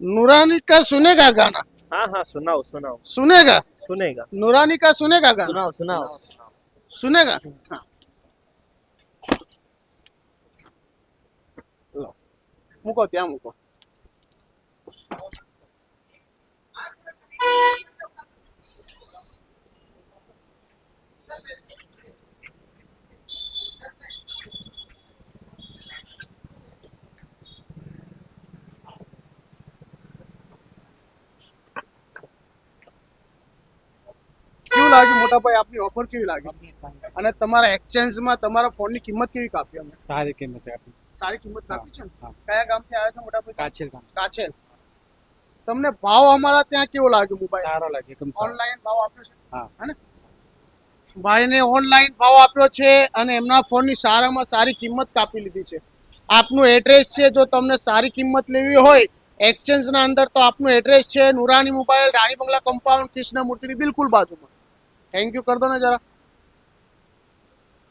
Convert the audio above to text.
नूरानी का सुनेगा गाना? हाँ हाँ सुनाओ सुनाओ सुनेगा? सुनेगा नूरानी का सुनेगा गाना? सुनाओ सुनाओ सुनेगा? हाँ। लो, મૂકો ત્યાં મૂકો. કેવું લાગ્યું મોટા ભાઈ, આપની ઓફર કેવી લાગી અને તમારા એક્સચેન્જમાં તમારા ફોનની કિંમત કેવી કાપી અમે? સારી કિંમતે આપી. સારી કિંમત કાપી છે ને? હા. કયા ગામથી આવ્યા છો મોટા ભાઈ? કાચેલ કામ કાછેલ. તમને ભાવ અમારા ત્યાં કેવો લાગ્યો મોબાઈલ? સારો લાગે એકદમ સારો. ઓનલાઈન ભાવ આપ્યો છે? હા. હે ભાઈને ઓનલાઈન ભાવ આપ્યો છે અને એમના ફોનની સારામાં સારી કિંમત કાપી લીધી છે. આપનું એડ્રેસ છે, જો તમને સારી કિંમત લેવી હોય એક્સચેન્જના અંદર, તો આપનું એડ્રેસ છે નુરાની મોબાઈલ, રાણી બંગલા કમ્પાઉન્ડ, કૃષ્ણ મૂર્તિની બિલકુલ બાજુમાં. થેન્ક યુ કર દો ને જરા.